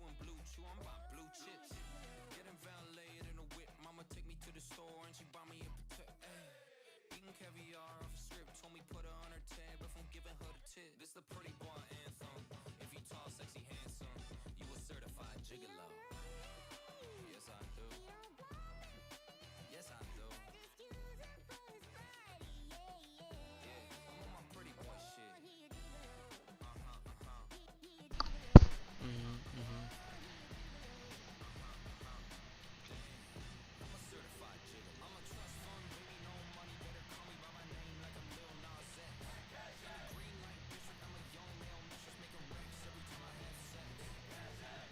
and blue chew, I'm about blue chips. Getting valeted in a whip, mama take me to the store and she buy me a protect. Eating caviar off a strip, told me put her on her tab if I'm giving her the tip. This the pretty boy anthem. If you tall, sexy, handsome, you a certified gigolo. Yes I do. Yes I do. Yeah, I'm on my pretty boy shit. I'm a certified gigolo. I'm a trust fund baby, no money, better call me by my name like I'm Lil Nas X. Green light district, I'm a young male mistress making racks every time I have sex.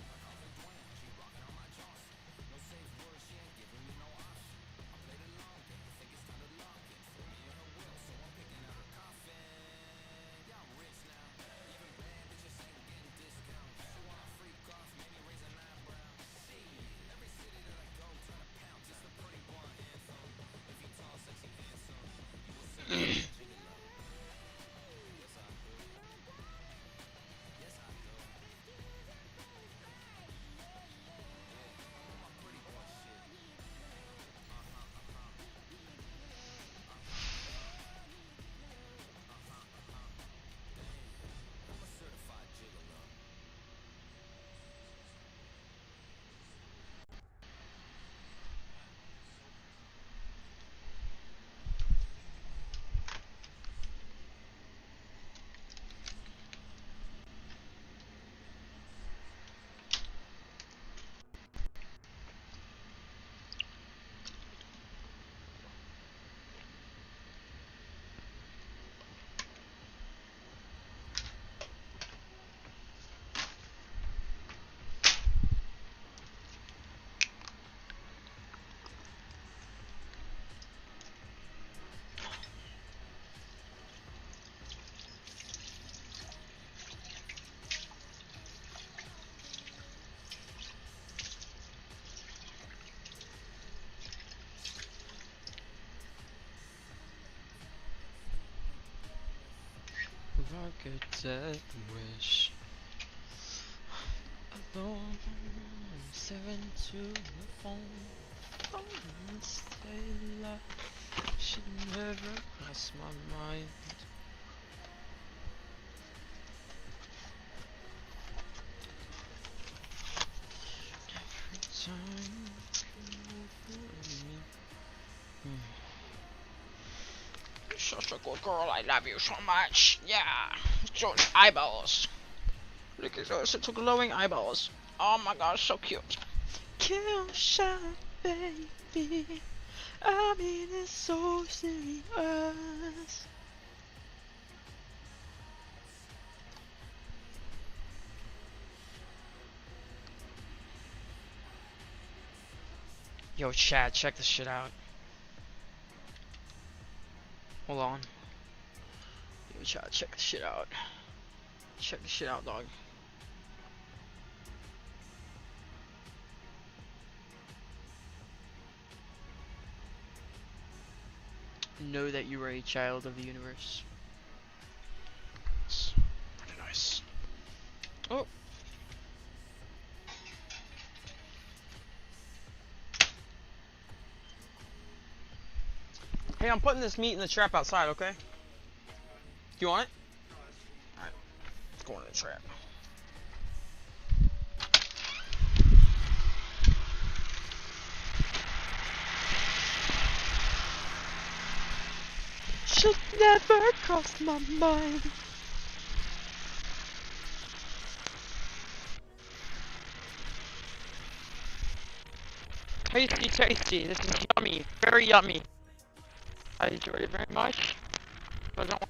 My cousin Dwayne, she rockin' on my Johnson. No safe word, she ain't giving me no option. I play the long game, think it's time to lock in. Throw me in her will, so I'm picking out her coffin. Yeah, I'm rich now. Even bad bitches ain't getting discounts. She wanna freak off, maybe raise an eyebrow. See, every city that I go, try to pounce. It's the pretty boy anthem. If you tall, sexy, handsome, you a certified gigolo. Yes, I do. Yes, I do. I'm on my pretty boy shit. I'm a certified gigolo. Like a death wish. Alone, 7 to the phone. Oh, stay alive. Should never cross my mind. Every time you for me. You're such a good girl. I love you so much. Yeah. Those eyeballs. Look at those little glowing eyeballs. Oh my gosh, so cute. Kill shot, baby. I mean, it's so serious. Yo, chat, check this shit out. Hold on. Yo, chat, check this shit out. Check this shit out, dog. Know that you are a child of the universe. It's pretty nice. Oh. Hey, I'm putting this meat in the trap outside, okay? Do you want it? Alright. It's going in the trap. Should never cross my mind. Tasty, tasty. This is yummy. Very yummy. I enjoyed it very much. But I don't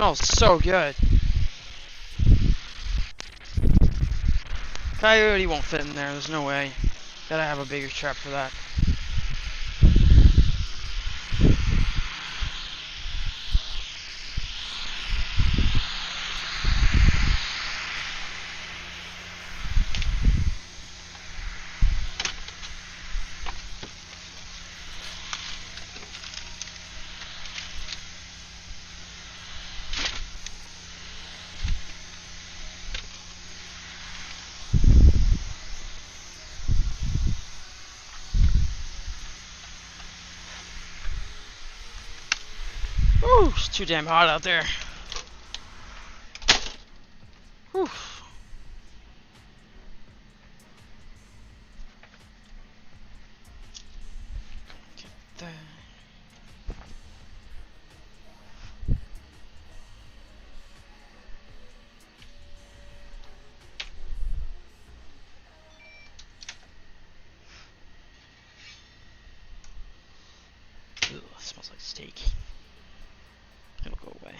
smells so good. Coyote won't fit in there. There's no way. Gotta have a bigger trap for that. Ooh, it's too damn hot out there. Whew. Get that. Ugh, it smells like steak. It'll go away.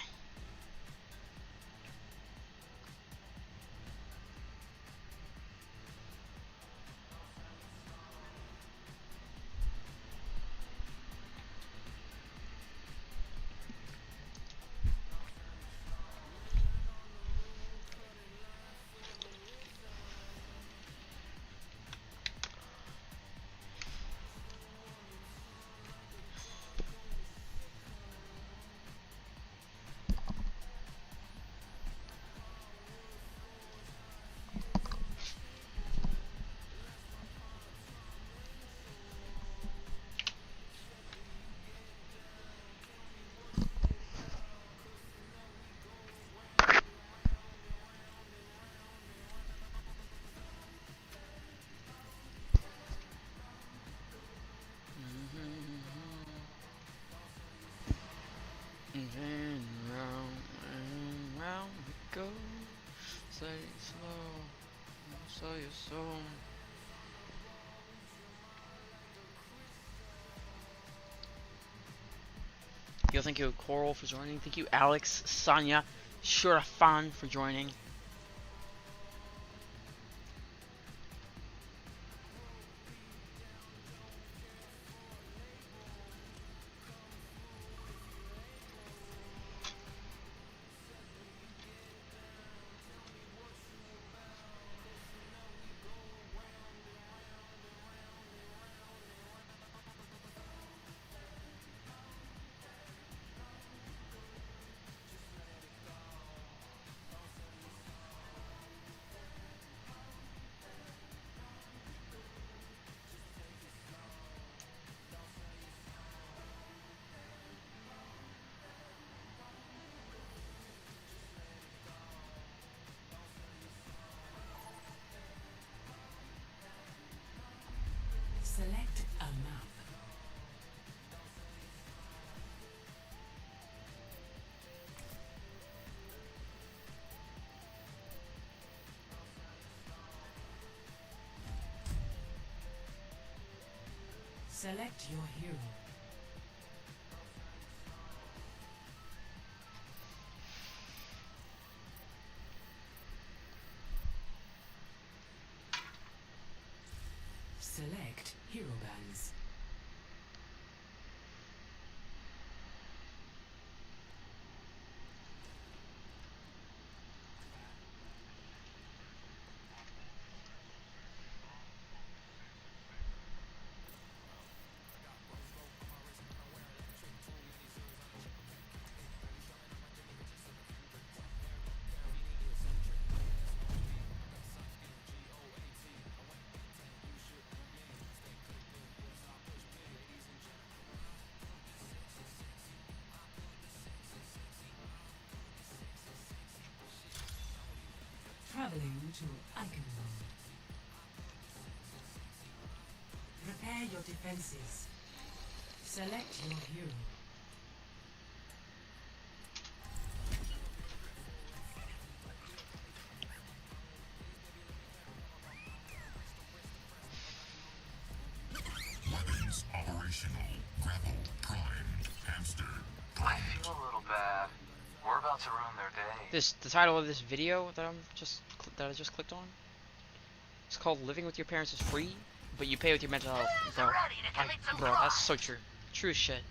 And round we go. Say it slow, so your soul. Yo, thank you, Coral, for joining. Thank you, Alex, Sonia, Shurafan for joining. Select a map. Select your hero. Select hero bands. Traveling to Icon Mode. Prepare your defenses. Select your hero. Weapons operational. Grapple prime. Hamster I prime. feel a little bad. We're about about to ruin their day. The title of this video that I just clicked on. It's called "Living with Your Parents is Free, but you pay with your mental health." Bro, bro, that's so true. True as shit.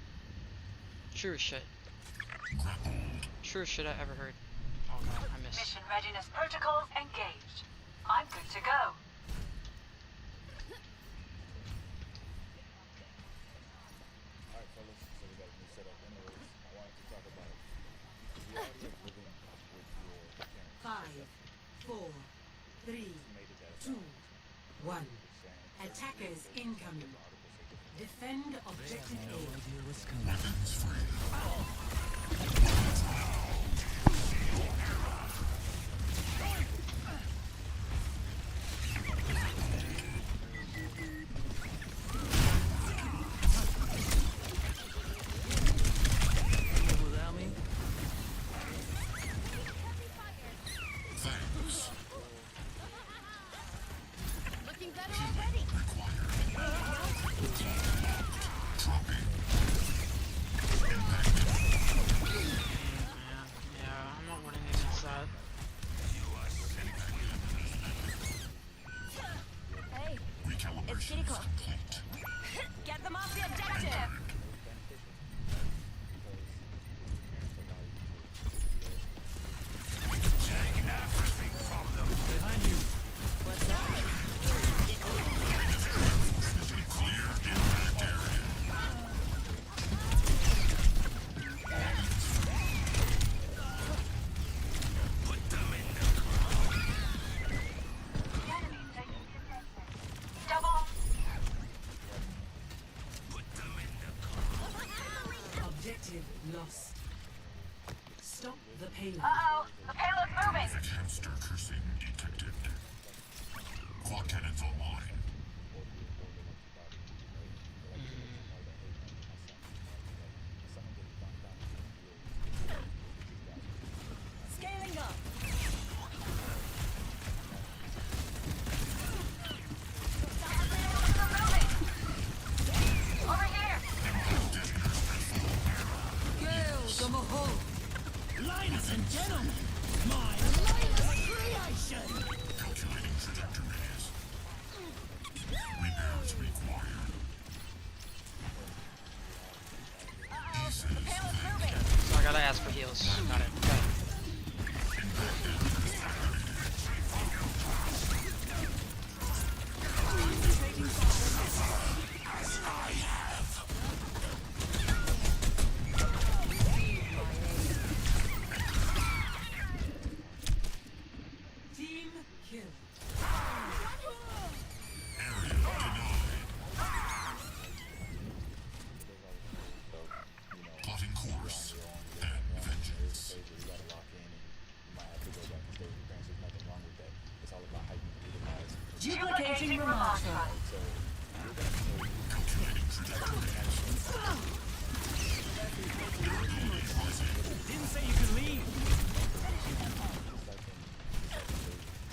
True as shit. Truest shit I ever heard. Oh god, I missed. Mission readiness protocols engaged. I'm good to go. Alright, fellas, so we got a new setup. Anyways, I wanted to talk about the reality of living with your parents. 5, 4, 3, Made it that 2, 1. saying Attackers incoming. Defend objective A. Without me? Looking better already. Yeah, I'm not winning against that. Hey, it's Kitty Club. Get them off the objective. Behind you. What's that? Double. Objective lost. Stop the payload. Uh-oh, the payload's moving. Hamster cursing detected. Clock cannons online. Scaling up. Over here. Girls on the whole. Ladies and gentlemen, my latest creation. Calculating trajectories. Repairs required. Payload's moving. So I gotta ask for heals. Got it. Okay. Team kill. Plotting course and vengeance. You gotta lock in and you might have to go back and stay with your parents. There's nothing wrong with that. It's all about how you utilize. Duplicating remark drive. So you're gonna Calculating trajectories. Didn't say you could leave.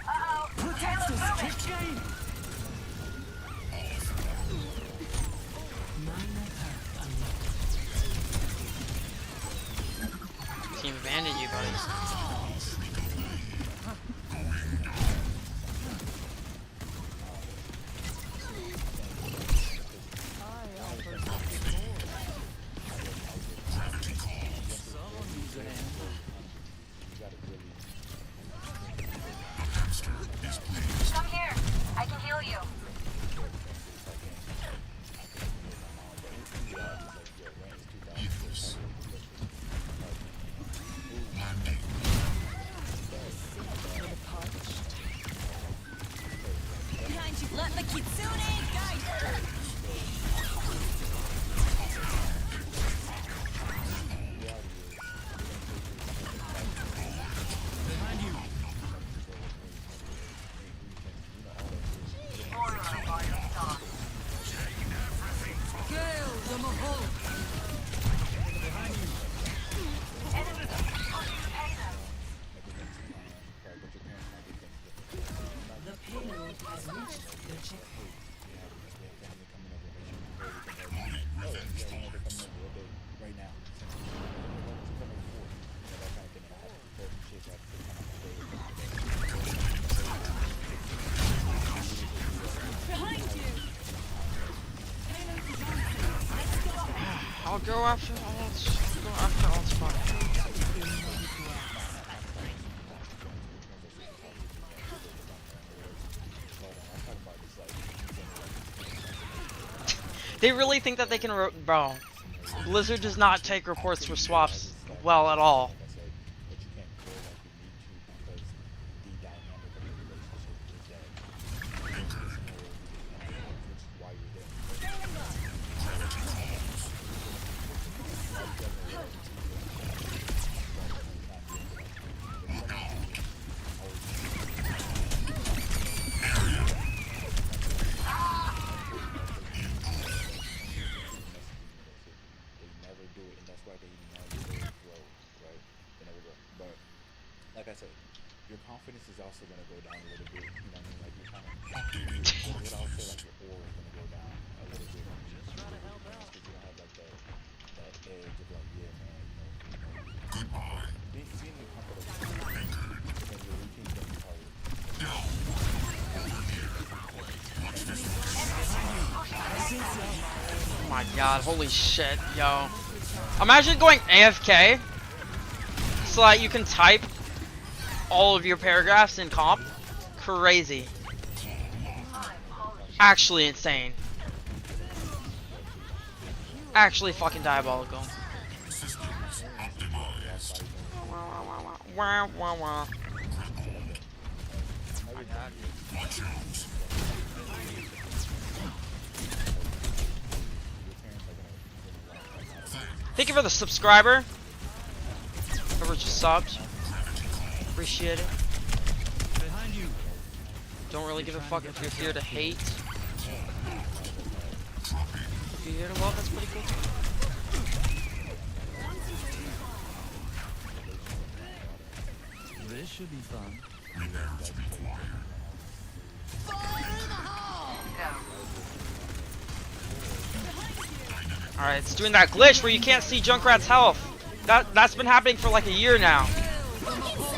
Uh-oh, the payload's moving. Kick game. Minor perk unlocked. Team abandoned you, buddy. Gravity call. Someone needs a hand. you gotta really The hamster is pleased. Come here. I can heal you. Ethos. Landing. Behind you. Let the kitsune guide her. Behind you. Girls on the whole. Behind you. Enemies pushing the payload. but your parents might be things different. The payload has reached the checkpoint. We have family coming over, make sure you can go. Loading revenge Yeah, they're pods. coming over right now. Come over before. That kind of thing. Go after ults. Go after ults, fuck. They really think that they can, bro. Blizzard does not take reports for swaps well at all. Like I said, but you can't grow like you need to because the dynamic of the relationship is that you don't get more, which is why you're there. They never do it, and that's why they never grow, right? They never grow. But like I said, your confidence is also gonna go down a little bit. You know what I mean? Like you're kind of, what I'll say, like your aura is gonna go down a little bit. Because you don't have like that edge of like, yeah, man, being in the comfort of because your routine's gonna be harder. Oh my god, holy shit, yo. Imagine going AFK so that you can type all of your paragraphs in comp. Crazy. Actually insane. Actually fucking diabolical. Wah, wah, wah. Thank you for the subscriber. Whoever just subbed. Appreciate it. Behind you. Don't really give a fuck if you're here to hate. If you're here to love, that's pretty cool too. This should be fun. Repairs required. Alright, it's doing that glitch where you can't see Junkrat's health. That's been happening for like a year now.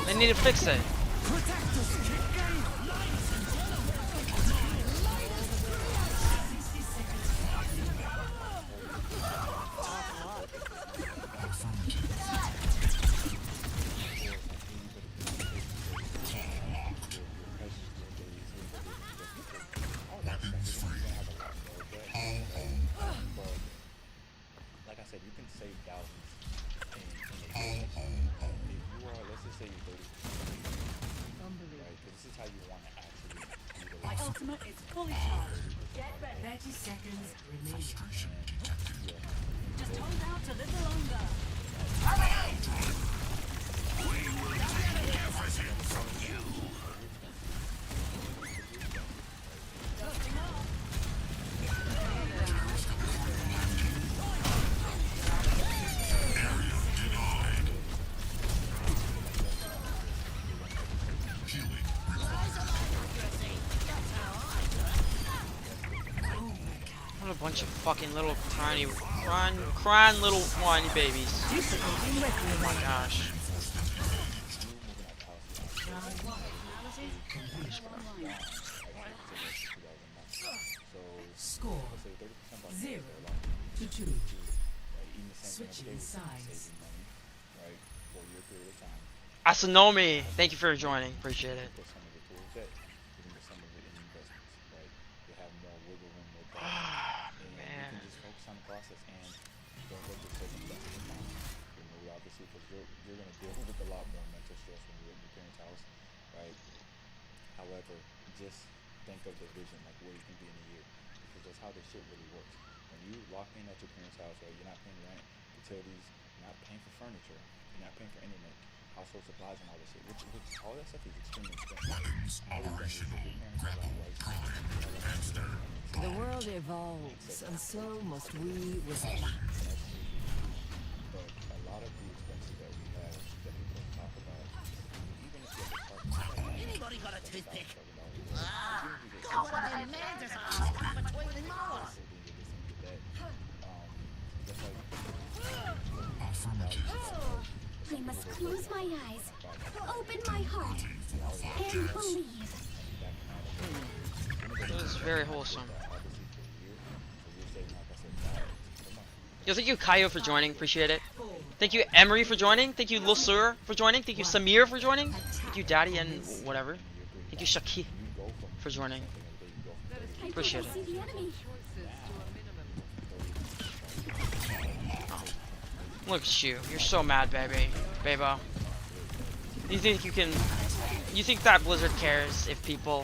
They need to fix it. Weapons free. Like I said, you can save thousands in if you are, let's just say you're 30, right? Because this is how you want to actually My utilize ultimate is fully charged. Get ready. 30 seconds remaining. Frustration detected. Just hold out a little longer. Healing. What a bunch of fucking little crying little whiny babies. Oh my gosh. Score say 30% off 0 to 2. right? Even the same thing Switching with sides. saving money, right? For your period of time. Asanomi, thank you for joining. Appreciate it. Put some of it towards that. You can put some of it in investments, right? You have more wiggle room with that. And you Man. can just focus on the process and don't let the circumstances define you. You know, obviously, because you're going to deal with a lot more mental stress when you're in your parents' house, right? However, just think of the vision, like where you can be in a year, because that's how this shit really works. When you lock in at your parents' house, right, you're not paying rent, utilities, you're not paying for furniture, you're not paying for internet, household supplies, and all this shit. Which all that stuff is extremely expensive. Weapons All you've done is operational. if your parents are Grapple. right, Prime. Hamster. The world evolves, and so must we with it. but a lot of the expenses that we have that people don't talk about, even if you're a department, Anybody got a toothpick? got one of them mans between the molars. Affirmative. I must close my eyes, open my heart, and believe. It was very wholesome. Yo, thank you Kaio for joining, appreciate it. Thank you Emery for joining. Thank you Lusur for joining. Thank you Samir for joining. Thank you Daddy and whatever. Thank you Shaki for joining. I Appreciate think it. I see the enemy. Look at you. You're so mad, baby. Babo. You think you can... You think that Blizzard cares if people...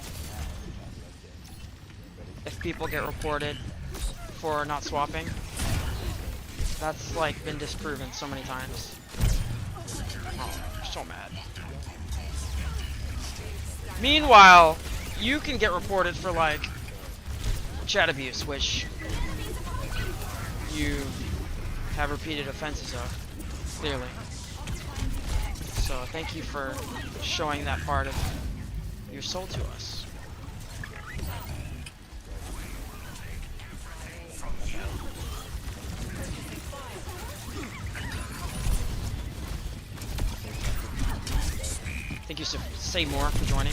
If people get reported for not swapping? That's, like, been disproven so many times. Oh, you're so mad. Meanwhile, you can get reported for, like, chat abuse, which you have repeated offenses of, clearly. So thank you for showing that part of your soul to us. Thank you, Say More, for joining.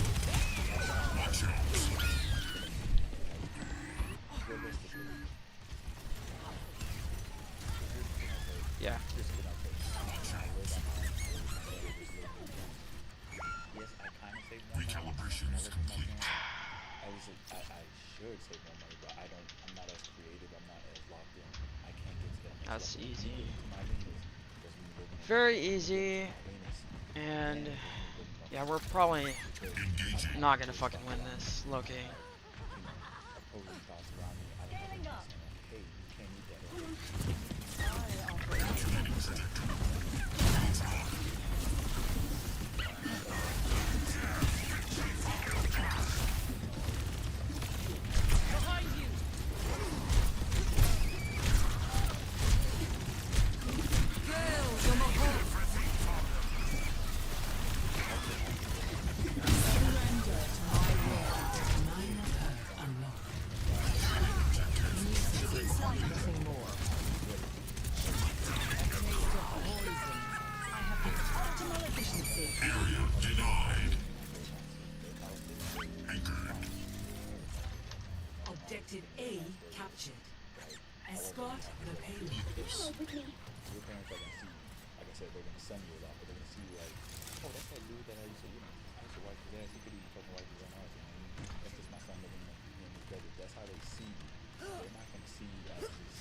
Yeah. Recalibration is complete. I should save more money, but I'm not as creative, I'm not as locked in. I can't get to that next That's level. easy. Getting to my arenas doesn't mean living in Very easy. arenas. And Doesn't mean living off yeah, we're probably Engaging. not gonna fucking win this, Loki. opposing thoughts around me. I don't know them saying, hey, you can't eat that. Or, Area denied. Anchored. Objective A captured. Escort the payload. Hello with me. your parents are gonna see you. Like I said, they're gonna send you a lot, but they're gonna see you like, oh, that's that dude that I used to wipe his ass. He could even fucking wipe his own ass. That's just my son living in the desert. That's how they see you. They're not gonna see you as this.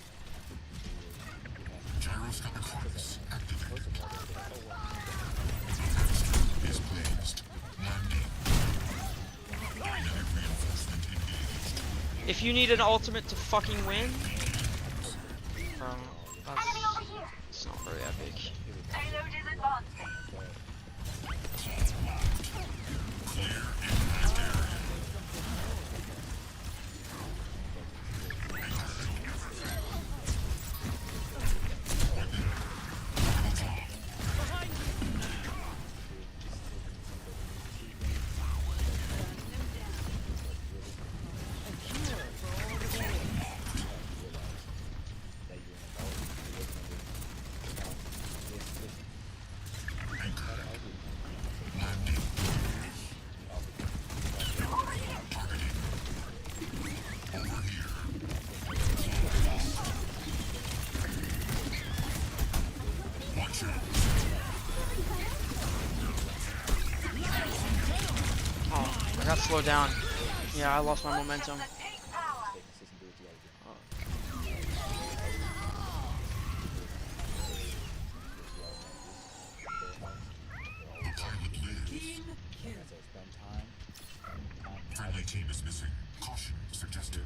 Gyroscopic harness activated. First of all, they're like, oh, well, Is pleased. Landing. Dynamic reinforcement engaged. If you need an ultimate to fucking win, it's not very epic. Oh, I got slowed down. Yeah, I lost my momentum. Friendly team is missing. Caution suggested.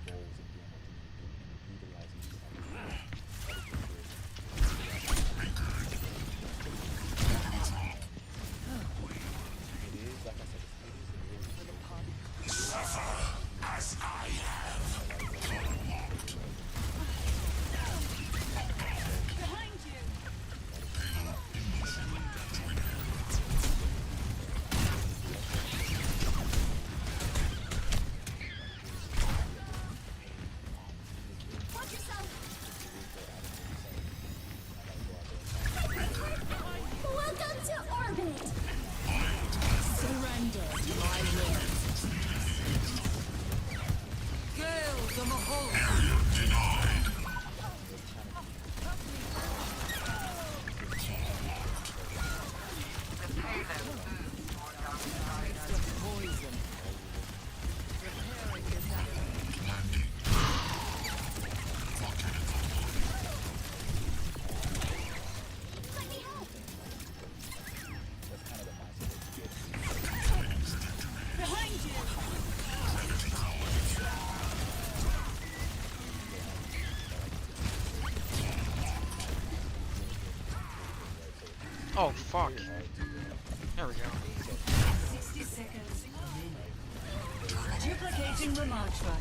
Oh, fuck. There we go. 60 seconds remaining. Duplicating the march run.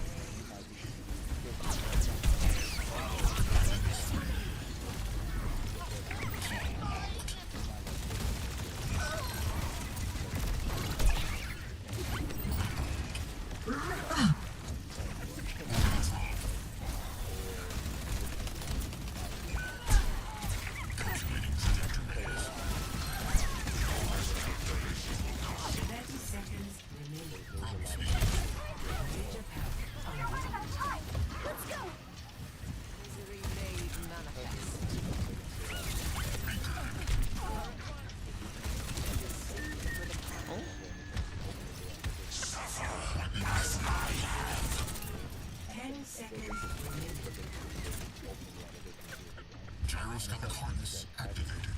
Gyroscopic harness activated.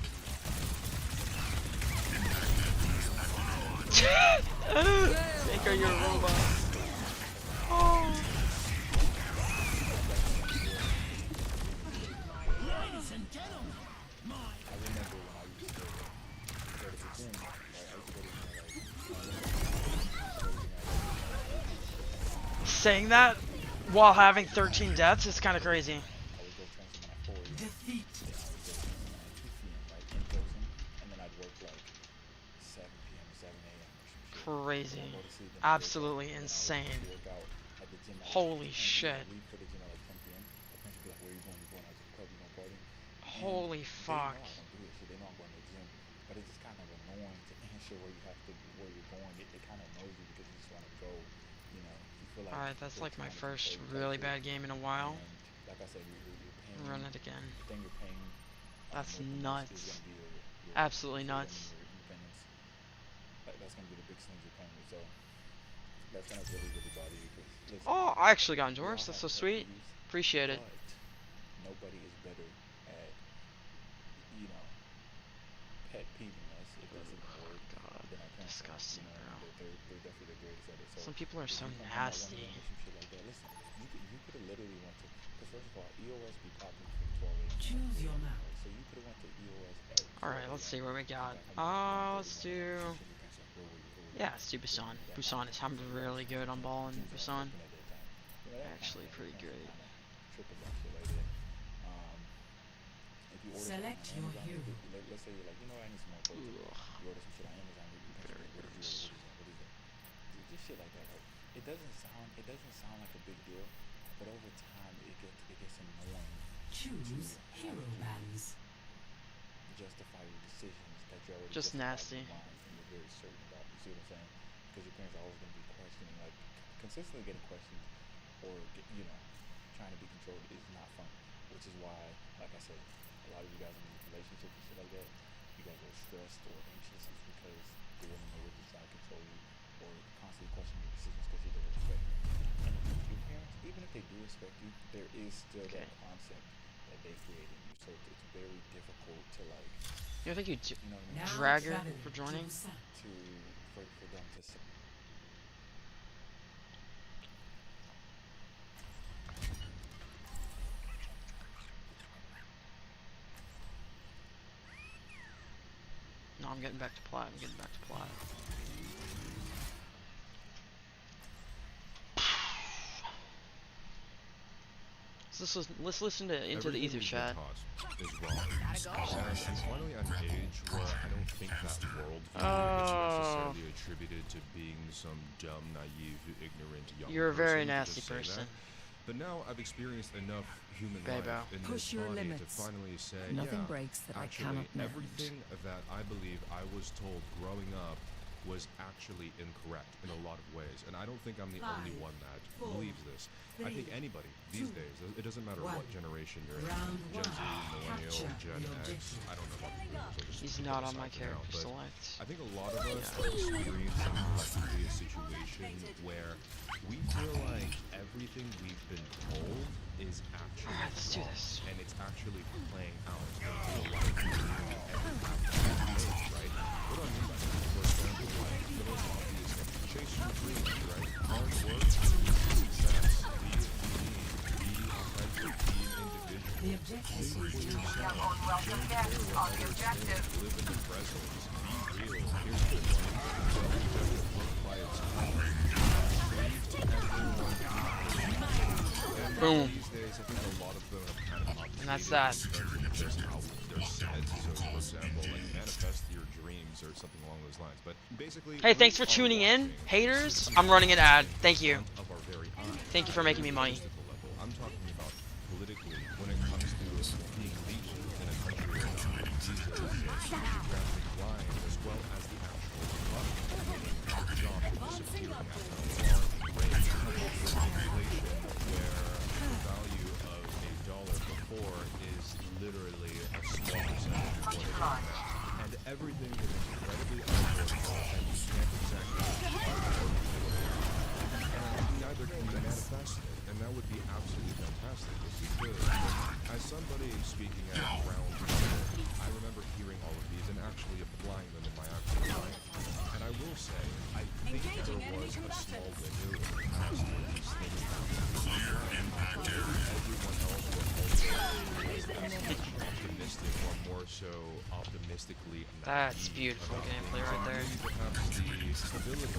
Make her your robot. Oh. Ladies and gentlemen, Saying that while having 13 deaths is kind of crazy. Defeat. Crazy. Absolutely insane. Holy shit. Holy fuck. But it's just kind of annoying to answer where you're going. It kind of knows you because you just want to go, you know, you feel like. Alright, that's like my first really bad game in a while. And like I said, you're paying. Run it again. The thing you're paying. That's is nuts. gonna be your Absolutely freedom nuts. and your independence. That's gonna be the big things you're paying with. So that's gonna really, really bother you. Listen, Oh, I actually got endorsed. we all That's so have pet sweet. peeves, Appreciate it. but nobody is better at, you know, pet peeving us, if that's even a word, God, than our parents. disgusting, You know, bro. they're definitely the greatest at it. So Some people are if so you come home at 1 nasty. a.m. or some shit like that, listen, you could have literally went to, because first of all, EOS be popping from 12 a.m. Choose your mouth. Right? So you could have went to EOS at 12 Alright, let's see a.m. what we got. Let's do... Yeah, let's do Busan. Busan is I'm really good on ball in Busan. Actually pretty good. Select your hero. Let's say you're like, you know, I need some more clothes. You order some shit on Amazon. Very What is that? Just shit like that. Like, it doesn't sound like a big deal, but over time it gets annoying. Choose hero bands. Justify your decisions that you're already Just nasty. and you're very certain about. You see what I'm saying? Because your parents are always going to be questioning, like consistently getting questioned or you know, trying to be controlled is not fun. Which is why, like I said, a lot of you guys in relationships and shit like that, you guys are stressed or anxious, is because the woman or just trying to control you or constantly question your decisions because she doesn't respect you. And your parents, even if they do respect you, there is still that concept that they create in you. So it's very difficult to like. You don't think you You know what I mean? Now drag her traveling for joining? to Busan. For them to say. No, I'm getting back to plat. I'm getting back to plat. Let's listen to Into the Ether chat. Is wrong. And finally at an age where I don't think that worldview is necessarily attributed to being some dumb, naive, ignorant young You're a very person to nasty just say person. that. But now I've experienced enough human Babo. life in Push this your body limits. to finally say, Nothing yeah, breaks that I actually, cannot mend. everything that I believe I was told growing up was actually incorrect in a lot of ways. And I don't think I'm the only one that believes this. I think anybody these days, it doesn't matter what generation you're in, Gen Z, Millennial, Gen X, I don't know about the boomers, I'll just He's put not them on my aside for now, character but select. I think a lot of us are experiencing collectively a situation where we feel like everything we've been told is actually Let's do wrong, this. and it's actually playing out in real life in every aspect of our lives, right? What do I mean by that? For example, like the most obvious chase your dreams, right? Hard work, success, be authentic, be individual. The objective Think for is yourself. to Don't care what others think. Live in the present. Be real. Here's the thing. Self-objective work by its power. Treat everyone equally. Boom. These days, I think a lot of them are kind of And that's that. in terms of just how they're said. So, for example, like manifest your dreams or something along those lines. But basically, Hey, thanks for we are tuning in, watching haters. I'm running an ad. Thank you. of our very eyes. Thank you for making me money. Level. I'm talking about politically when it comes to being legal in a country where visas and geographic line as well as the actual job disappearing after alarming rates, inflation where the value of $1 before is literally a small percentage of what it is now. And everything is incredibly unaffordable and you can't exactly and neither can you manifest it. And that would be absolutely fantastic if we could. As somebody speaking at ground level, I remember hearing all of these and actually applying them in my actual life. And I will say, I think there was a small window in the past where these things happened. Everyone else were also optimistic or more so optimistically naive. That's beautiful gameplay right there. Perhaps the stability of the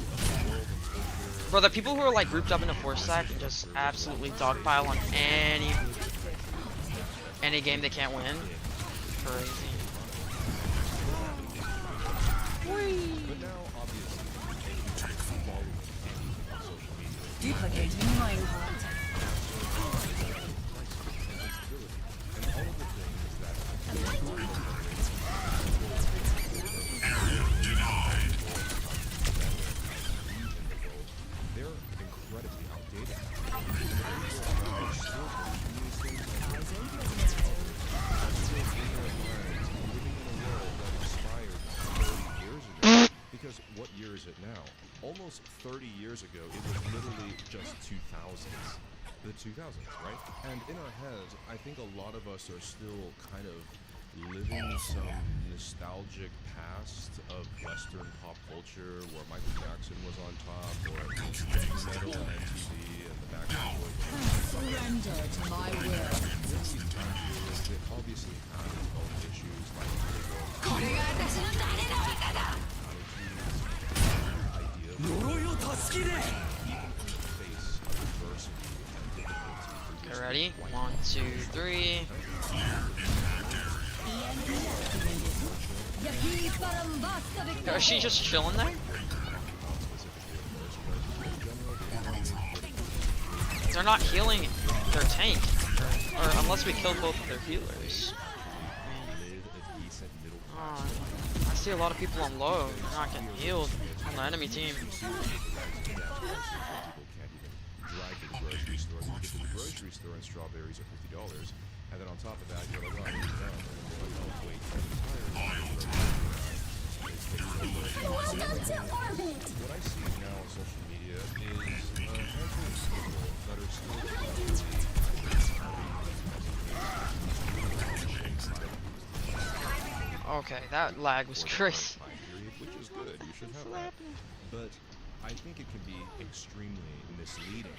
world and culture. Bro, the people who are like grouped up into 4-stack and just absolutely dogpile on any game they can't win. Crazy. But now, obviously, if you take following anything on social media, duplicating minecart. and all of the things that they're incredibly outdated. Are still believing these things and still in their minds, living in a world that expired 30 years ago. Because what year is it now? Almost 30 years ago, it was literally just 2000s. The 2000s, right? And in our heads, I think a lot of us are still kind of living some nostalgic past of Western pop culture where Michael Jackson was on top, or metal on MTV and the Backstreet Boys. Surrender to my will. It obviously has its own issues like Okay, ready? 1, 2, 3. Is she just chilling there? They're not healing their tank. Or unless we kill both of their healers. Oh, I see a lot of people on low. They're not getting healed on the enemy team. Grocery store. You get to the grocery store and strawberries are $50, and then on top of that, you're like, oh, I need that. And then oh, wait, what I see now on social media is a handful of people that are still Okay, that lag was crazy. which is good. You should have that. But I think it can be extremely misleading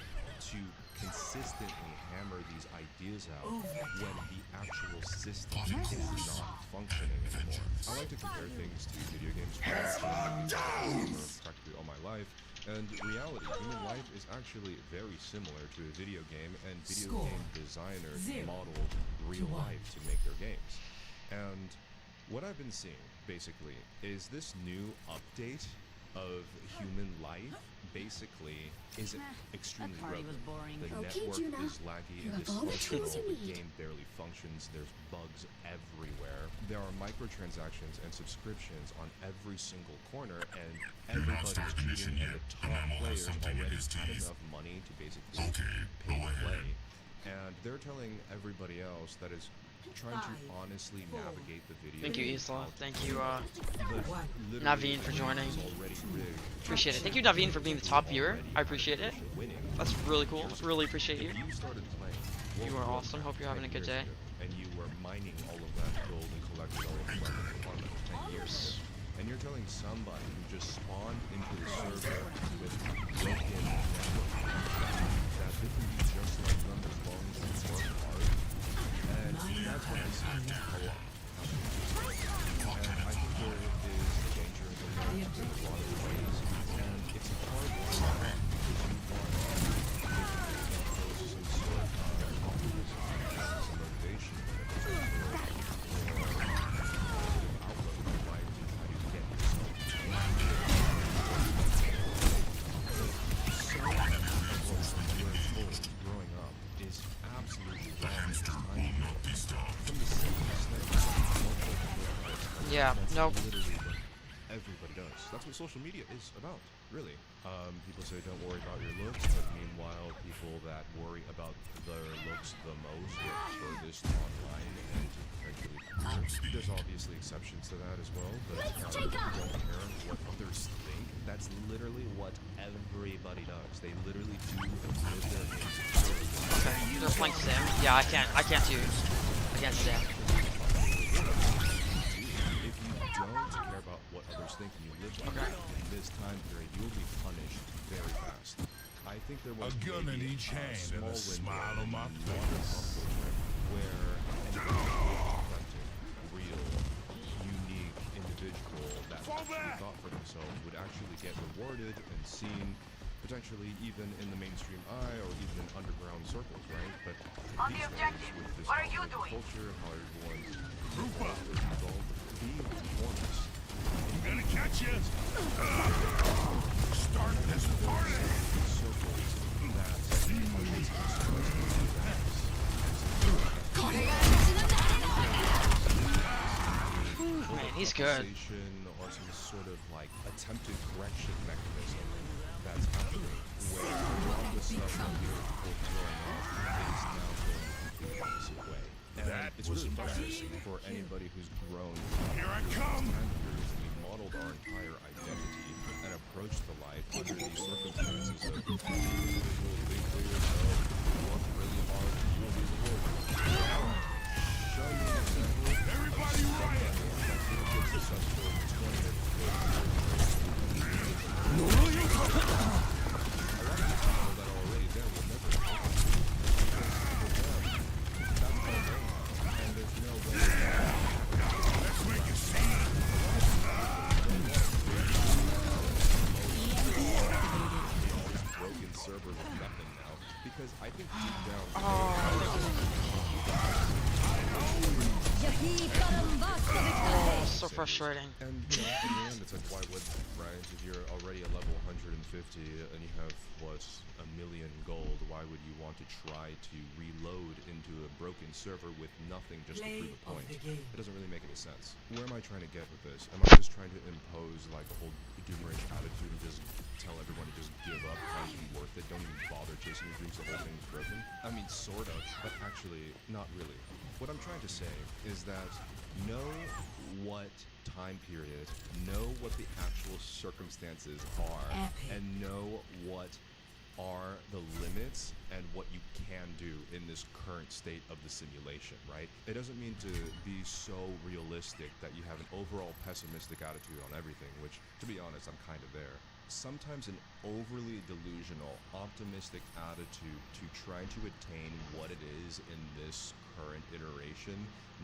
to consistently hammer these ideas out when the actual system is not functioning anymore. I like to compare things to video games for practically all my life, and reality, human life is actually very similar to a video game, and video game designers model real life to make their games. And what I've been seeing, basically, is this new update of human life basically is extremely broken. The network is laggy and dysfunctional. The game barely functions. There's bugs everywhere. There are microtransactions and subscriptions on every single corner, and everybody's cheating, and the top players already had enough money to basically pay to play. And they're telling everybody else that is trying to honestly navigate the video. Thank you, Isla. Thank you, Naveen, for joining. Appreciate it. Thank you, Naveen, for being the top viewer. I appreciate it. That's really cool. Really appreciate you. You are awesome. Hope you're having a good day. And you were mining all of that gold and collecting all of the weapons for 10 years. And you're telling somebody who just spawned into the server with broken network that they can be just like them as long as you work hard. And that's what I see a lot. And I think there is danger in that in a lot of ways. And it's a hard one because you want to impose some sort of optimism and some motivation when it comes to or positive outlook in life to try to get yourself to so much of what you are told growing up is absolutely wrong. From the simplest things. Yeah, nope. Literally what everybody does. That's what social media is about, really. People say don't worry about your looks, but meanwhile, people that worry about their looks the most get furthest online and potentially career. There's obviously exceptions to that as well, but if you don't care what others think, that's literally what everybody does. They literally do live their insecurity. Okay, you're playing Sim? Yeah, I can't do against Sim. If you don't care about what others think and you live like that in this time period, you will be punished very fast. I think there was A gun in maybe each hand small and a smile on my window face. where an authentic, real, unique individual that actually thought for themselves would actually get rewarded and seen potentially even in the mainstream eye or even in underground circles, right? But On these the days, objective. with this What are you online doing? culture, how everyone's involved, being performance. I'm gonna catch you. Start this party. Circles that Man, he's good. Or some sort of like attempted correction mechanism that's happening where a lot of the stuff that we were told growing up is now going the opposite way. And That it's was really embarrassing. embarrassing for anybody who's grown Here I through come. this time period as we modeled our entire identity and approached the life under these circumstances of being individual, being for yourself, work really hard, you will be rewarded. Show me an example of Everybody somebody riot. that's going to get successful in 20 or 30 years. A lot of people that are already there will never make it. Because for them, that's their game. And there's no way Let's make a scene. broken server with nothing now. Because I think deep down Oh, so frustrating. and you know, in the end, it's like, why would you, right? If you're already a level 150 and you have, what, 1,000,000 gold, why would you want to try to reload into a broken server with nothing just to prove a point? It doesn't really make any sense. Where am I trying to get with this? Am I just trying to impose, like, a whole doomerish attitude and just tell everyone to just give up, trying to be worth it, don't even bother chasing your dreams, the whole thing is broken? I mean, sort of, but actually, not really. What I'm trying to say is that know what time period, know what the actual circumstances are, and know what are the limits and what you can do in this current state of the simulation, right? It doesn't mean to be so realistic that you have an overall pessimistic attitude on everything, which, to be honest, I'm kind of there. Sometimes an overly delusional, optimistic attitude to try to attain what it is in this current iteration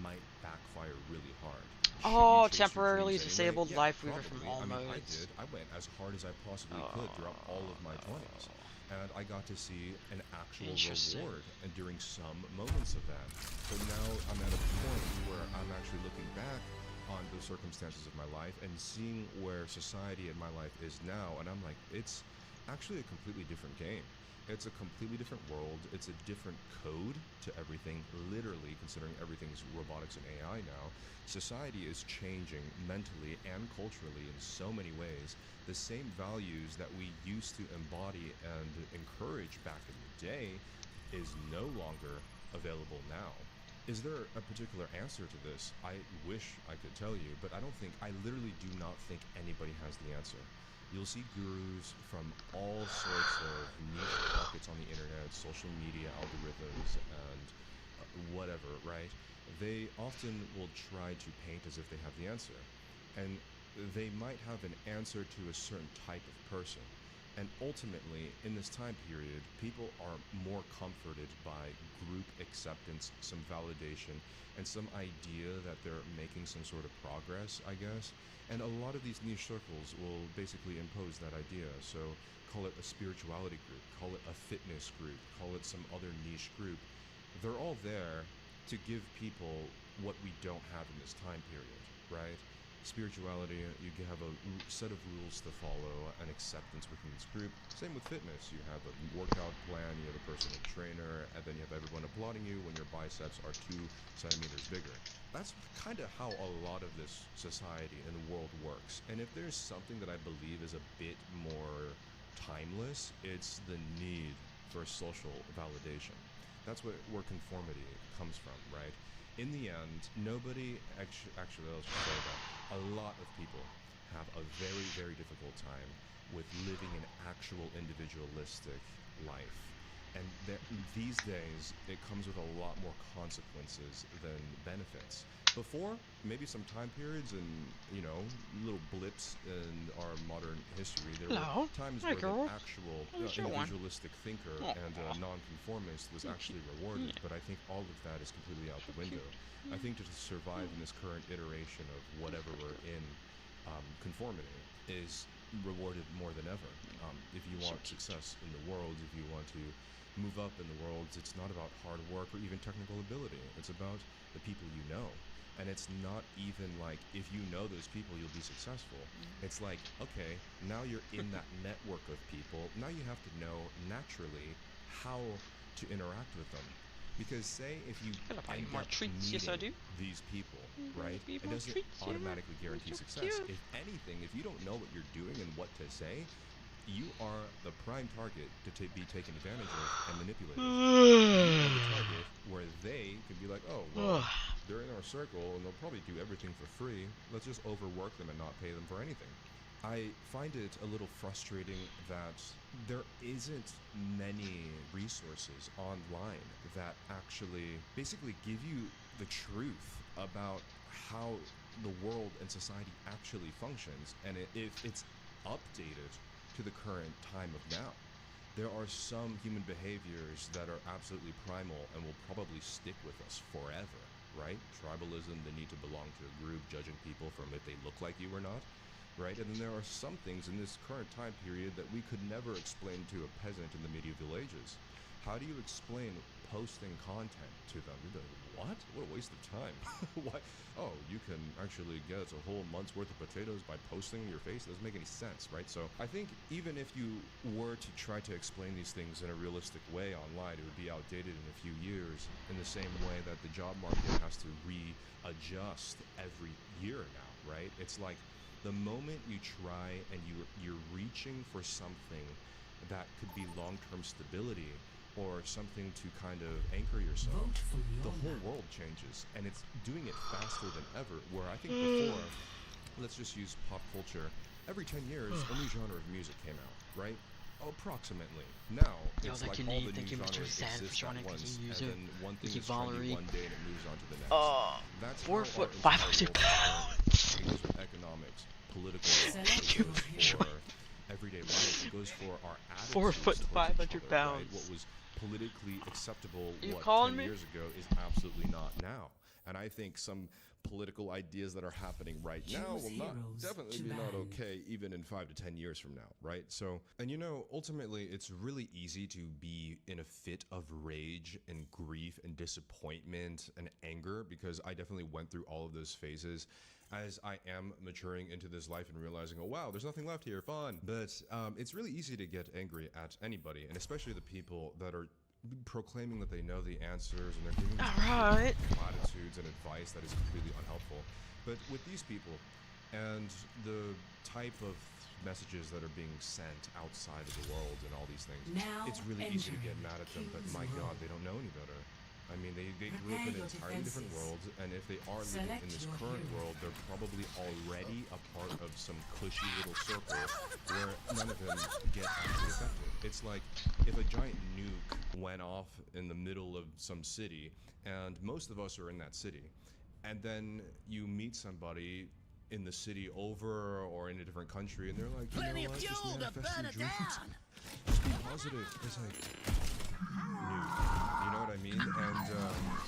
might backfire really hard. Should you Oh, chase your temporarily dreams disabled anyway? Yeah, life weaver from probably. all I mean, I modes. did. I went as hard as I possibly could throughout all of my 20s. And I got to see an actual Interesting. reward and during some moments of that. But now I'm at a point where I'm actually looking back on the circumstances of my life and seeing where society in my life is now, and I'm like, it's actually a completely different game. It's a completely different world. It's a different code to everything, literally, considering everything's robotics and AI now. Society is changing mentally and culturally in so many ways. The same values that we used to embody and encourage back in the day is no longer available now. Is there a particular answer to this? I wish I could tell you, but I literally do not think anybody has the answer. You'll see gurus from all sorts of niche pockets on the internet, social media algorithms, and whatever, right? They often will try to paint as if they have the answer. And they might have an answer to a certain type of person. And ultimately, in this time period, people are more comforted by group acceptance, some validation, and some idea that they're making some sort of progress, I guess. And a lot of these niche circles will basically impose that idea. So call it a spirituality group, call it a fitness group, call it some other niche group. They're all there to give people what we don't have in this time period, right? Spirituality, you have a set of rules to follow and acceptance within this group. Same with fitness. You have a workout plan, you have a personal trainer, and then you have everyone applauding you when your biceps are 2 centimeters bigger. That's kind of how a lot of this society and the world works. And if there's something that I believe is a bit more timeless, it's the need for social validation. That's where conformity comes from, right? In the end, nobody actually, let's just say that a lot of people have a very, very difficult time with living an actual individualistic life. And these days, it comes with a lot more consequences than benefits. Before, maybe some time periods and, little blips in our modern history, there were times where an actual individualistic thinker and a nonconformist was actually rewarded, but I think all of that is completely out the window. I think to survive in this current iteration of whatever we're in, conformity is rewarded more than ever. If you want success in the world, if you want to move up in the world, it's not about hard work or even technical ability. It's about the people you know. And it's not even like if you know those people, you'll be successful. It's like, okay, now you're in that network of people. Now you have to know naturally how to interact with them. Because say if you end up meeting these people, right, it doesn't automatically guarantee success. If anything, if you don't know what you're doing and what to say, you are the prime target to be taken advantage of and manipulated. You are the target where they can be like, oh, well, they're in our circle and they'll probably do everything for free. Let's just overwork them and not pay them for anything. I find it a little frustrating that there isn't many resources online that actually basically give you the truth about how the world and society actually functions, and if it's updated to the current time of now. There are some human behaviors that are absolutely primal and will probably stick with us forever, right? Tribalism, the need to belong to a group, judging people from if they look like you or not, right? And then there are some things in this current time period that we could never explain to a peasant in the medieval ages. How do you explain posting content to them? You'd be like, what? What a waste of time. Why? Oh, you can actually get a whole month's worth of potatoes by posting your face? It doesn't make any sense, right? So I think even if you were to try to explain these things in a realistic way online, it would be outdated in a few years, in the same way that the job market has to readjust every year now, right? It's like the moment you try and you're reaching for something that could be long-term stability or something to kind of anchor yourself, the whole world changes, and it's doing it faster than ever, where I think before, let's just use pop culture, every 10 years, a new genre of music came out, right? Approximately. Now, it's like all the new genres exist at once, and then one thing is trendy one day and it moves on to the next. That's 4 foot 500 pounds. It goes with economics, political, for everyday life. It goes for our attitudes 4 foot 500 pounds. Right? What was politically acceptable 10 me? years ago is absolutely not now. And I think some political ideas that are happening right now will definitely be not okay even in 5 to 10 years from now, right? So, and ultimately it's really easy to be in a fit of rage and grief and disappointment and anger, because I definitely went through all of those phases as I am maturing into this life and realizing, oh wow, there's nothing left here, fun. But it's really easy to get angry at anybody, and especially the people that are proclaiming that they know the answers and they're giving platitudes and advice that is completely unhelpful. But with these people and the type of messages that are being sent outside of the world and all these things, it's really easy to get mad at them, but my god, they don't know any better. I mean, they grew up in an entirely different world, and if they are living in this current world, they're probably already a part of some cushy little circle where none of them get actually affected. It's like if a giant nuke went off in the middle of some city, and most of us are in that city, and then you meet somebody in the city over or in a different country, and they're like, you Plenty know of what, just fuel to manifest burn your it dreams. down. Just be positive. It's like, you know what I mean? And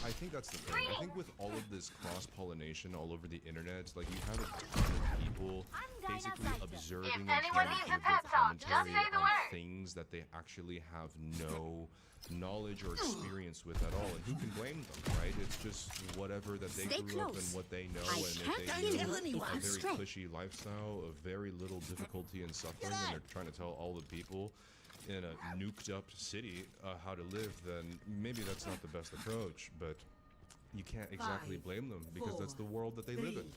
I think that's the thing. I think with all of this cross-pollination all over the internet, like you have a ton of people basically observing and trying to give their commentary on things that they actually have no knowledge or experience with at all, and who can blame them, right? It's just whatever that they grew up and what they know, and if they live a very cushy lifestyle of very little difficulty and suffering, and they're trying to tell all the people in a nuked up city how to live, then maybe that's not the best approach, but you can't exactly blame them because that's the world that they live in.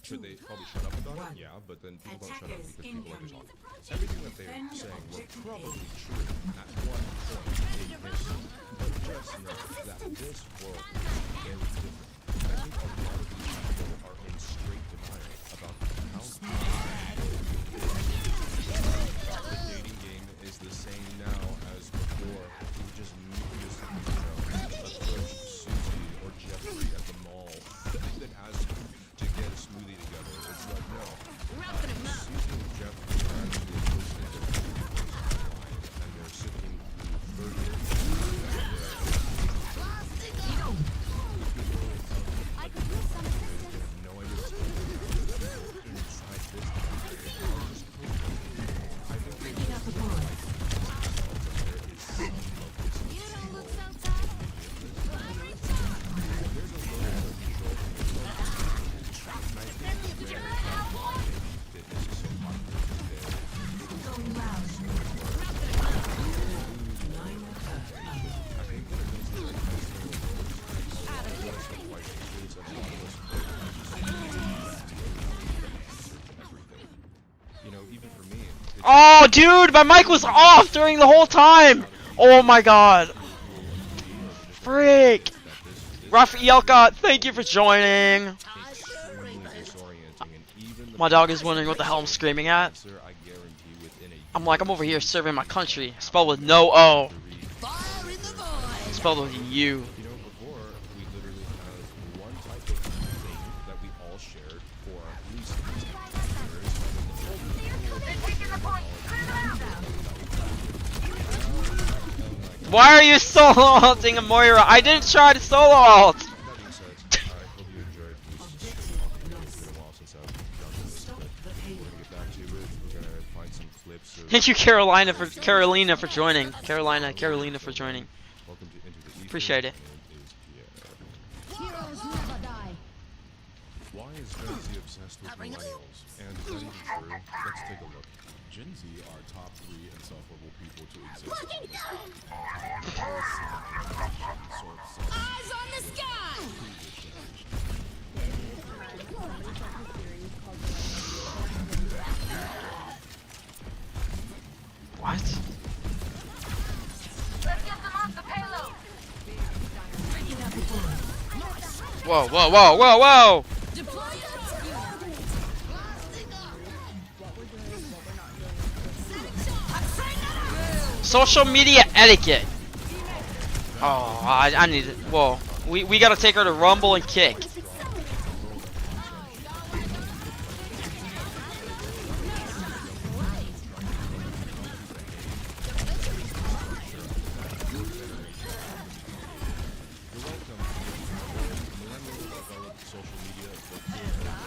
Should they probably shut up about it? Yeah, but then people don't shut up because people like to talk. Everything that they're saying was probably true at one point in history, but just know that this world is very different. And I think a lot of these people are in straight denial about how the dating game is the same now as before. You just approach Susie or Jeffrey at the mall that asked you to get a smoothie together. It's like, no. Susie and Jeffrey are actually listening to and they're sifting through 30 I could use some assistance. no idea what's going on inside this country. I think they Picking up the point. there is some of this You don't look so tough. I'm recharged. there's a little bit of control from the and I think You're a cowboy. fitness is so popular today. Going loud. 9 I think when it comes to like high school, white kids, a lot of us everything. You know, even for me, it's Oh, dude, my mic was off during the whole time. Oh my god. Freak. Rafaelka, thank you for joining. extremely disorienting, and even the My dog is wondering what the hell I'm screaming at. answer, I guarantee within a I'm like, I'm over here serving my country. Spelled with no O. Fire in the void. Spelled with U. You know, before we literally had one type of thing that we all shared for at least 10 years. Why are you solo ulting a Moira? I didn't try to solo ult. That being said, I hope you enjoyed this. It's been a while since I've done this, but we're gonna get back to it. We're gonna find some clips of Thank you, Carolina for joining. Carolina for joining. Welcome to Into the Ether. Appreciate it. My name is Pierre. Heroes never die. Why is Gen Z obsessed with millennials? And is that even true? Let's take a look. Gen Z are top 3 insufferable people to exist Looking on this good. Eyes on the sky! What? Let's get them off the payload. Whoa, whoa, whoa, whoa, whoa! Deploy Social media etiquette. Oh, I need it. Whoa. We gotta take her to Rumble and Kick.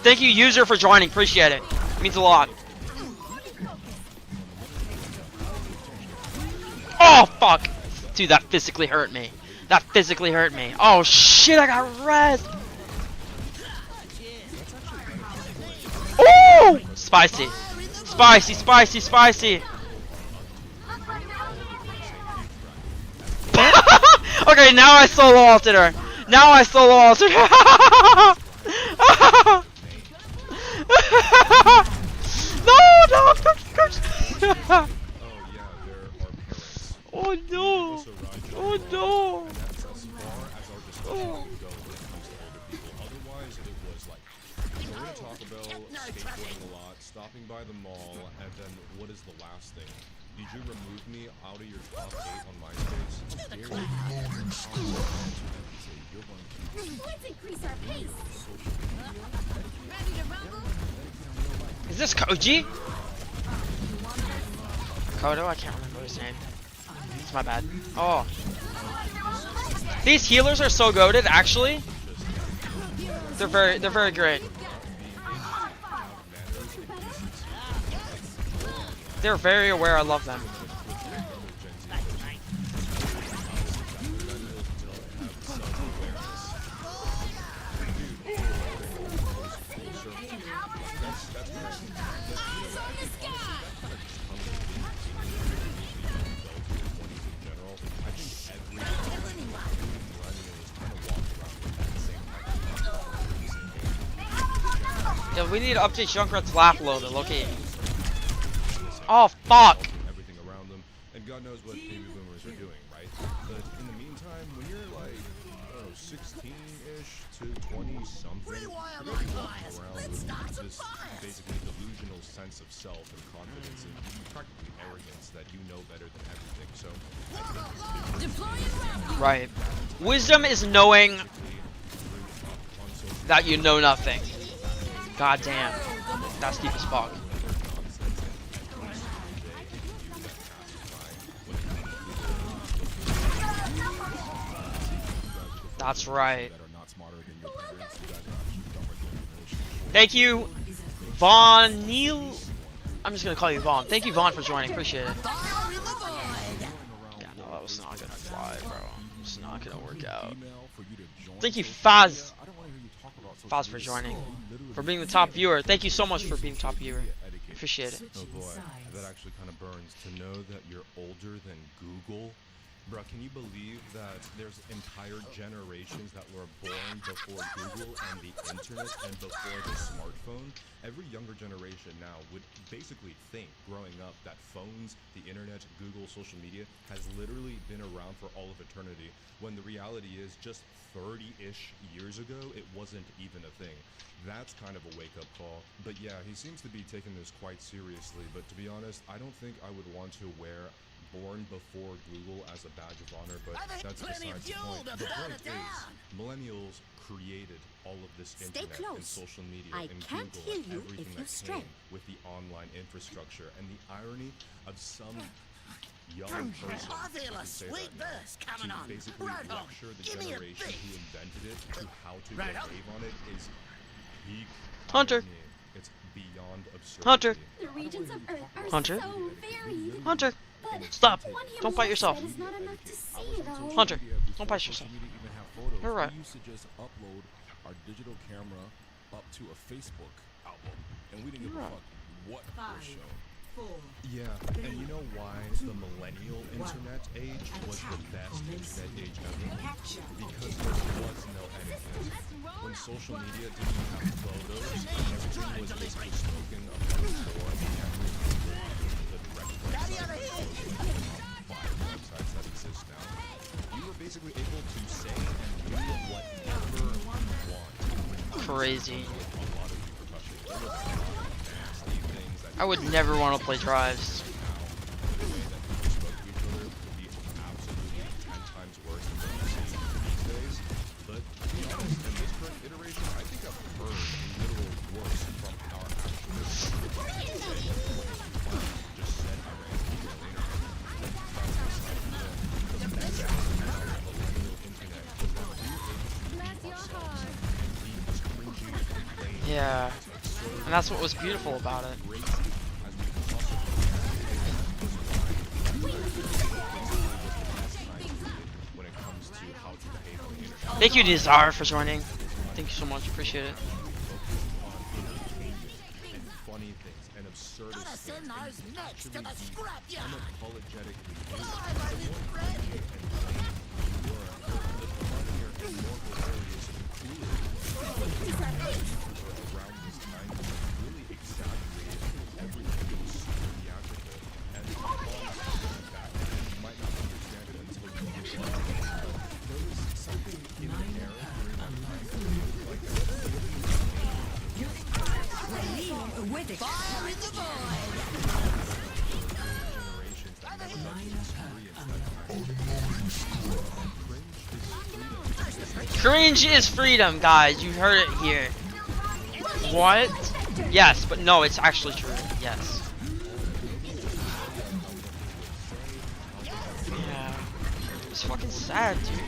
Thank you, user, for joining. Appreciate it. Means a lot. Oh, fuck. Dude, that physically hurt me. That physically hurt me. Oh, shit, I got res. Ooh! Spicy. Spicy, spicy, spicy. Okay, now I solo ulted her. Now I solo ulted her. No, curse. Oh no! Oh no! That's as far as our discussion would go when it comes to older people. Otherwise, it was like going to Taco Bell, skateboarding a lot, stopping by the mall, and then what is the last thing? Did you remove me out of your top 8 on MySpace? Let's increase our pace. Ready to rumble? Is this Koji? Kodo? I can't remember his name. It's my bad. Oh. These healers are so goated, actually. They're very great. They're very aware. I love them. Yeah, we need to update Junkrat's lap loader. Okay. Oh fuck! Everything around them, and God knows what baby boomers are doing, right? But in the meantime, when you're like, I don't know, 16-ish to 20-something, you're gonna be walking around with this basically delusional sense of self and confidence and practically arrogance that you know better than everything. So, Right. Wisdom is knowing that you know nothing. God damn. That's deep as fuck. That's right. Thank you, Vaughn Neil. I'm just gonna call you Vaughn. Thank you, Vaughn, for joining. Appreciate it. Yeah, no, that was not gonna fly, bro. It's not gonna work out. Thank you, Faz. Faz for joining. For being the top viewer. Thank you so much for being top viewer. Appreciate it. Oh boy, that actually kind of burns to know that you're older than Google. Bruh, can you believe that there's entire generations that were born before Google and the internet and before the smartphone? Every younger generation now would basically think, growing up, that phones, the internet, Google, social media has literally been around for all of eternity, when the reality is just 30-ish years ago, it wasn't even a thing. That's kind of a wake-up call. But yeah, he seems to be taking this quite seriously, but to be honest, I don't think I would want to wear born before Google as a badge of honor, but that's besides the point. The point is, millennials created all of this internet and social media and Google and everything that came with the online infrastructure. And the irony of some young person to basically lecture the generation who invented it to how to behave on it is peak Hunter. irony. It's beyond absurd. Hunter. The regions of Earth are Hunter. so varied. Hunter. But Stop. one human Don't bite yourself. lifespan is not enough to see, though. Hunter. Don't bite yourself. You're right. We used to just upload our digital camera up to a Facebook album, and we didn't give a fuck what was shown. Yeah, and you know why the millennial internet age was the best internet age ever? Because there was no editing. When social media didn't have photos, everything was basically spoken about before the camera, the direct websites that exist now. You were basically able to say and do whatever you want. Crazy. A lot of repercussions. There was a lot of nasty things that I would never want to play drives. Yeah, and that's what was beautiful about it. Thank you, Desire, for joining. Thank you so much. Appreciate it. Funny things and absurd Gotta send those nuts to the scrapyard. Fire in the Cringe is freedom, guys. You heard it here. What? Yes, but no, it's actually true. Yes. Yeah. It's fucking sad, dude.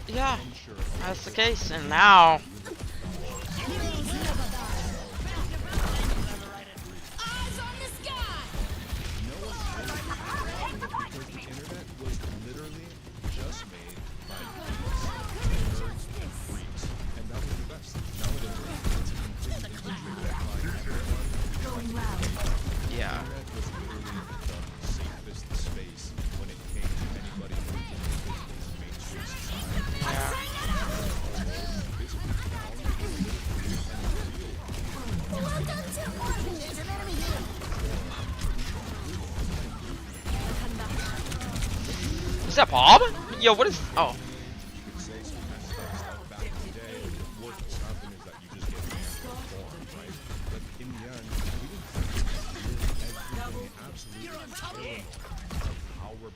Yeah, that's the case, and now. Yeah. Is that Bob? Yo, what is? Oh.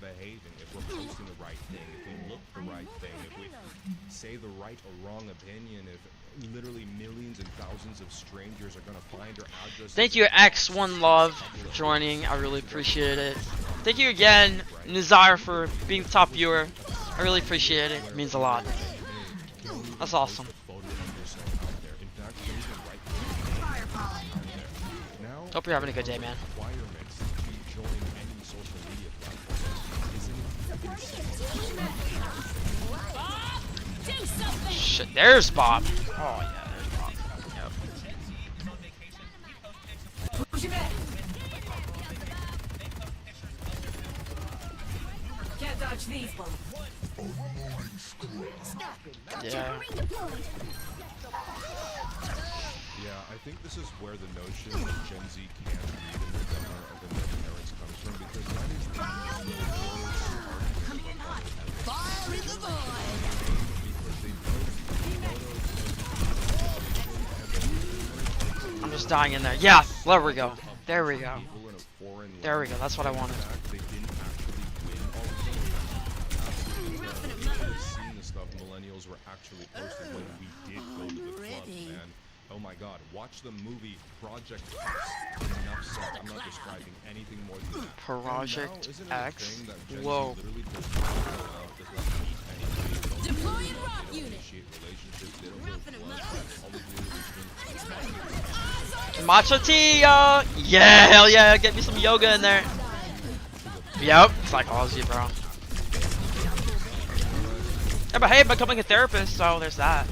Behaving, if we're posting the right thing, if we look the right thing, if we say the right or wrong opinion, if literally millions and thousands of strangers are gonna find our address. Thank you, X1 Love, for joining. I really appreciate it. Thank you again, Nazar, for being the top viewer. I really appreciate it. It means a lot. That's awesome. Hope you're having a good day, man. Shit, there's Bob. Oh yeah, there's Bob. Yep. Can't dodge these bullets. Yeah. Yeah, I think this is where the notion that Gen Z can't read in the demo of their parents comes from, because that is the Fire in the void! I'm just dying in there. Yeah, there we go. There we go. There we go. That's what I wanted. Millennials were actually posting when we did go to the club, man. Oh my god, watch the movie Project X. Enough said. I'm not describing anything more than that. Project X? Whoa. Deploying rock unit. Macho T, yeah, hell yeah, get me some yoga in there. Yep, psychology, bro. Yeah, but hey, I'm becoming a therapist, so there's that.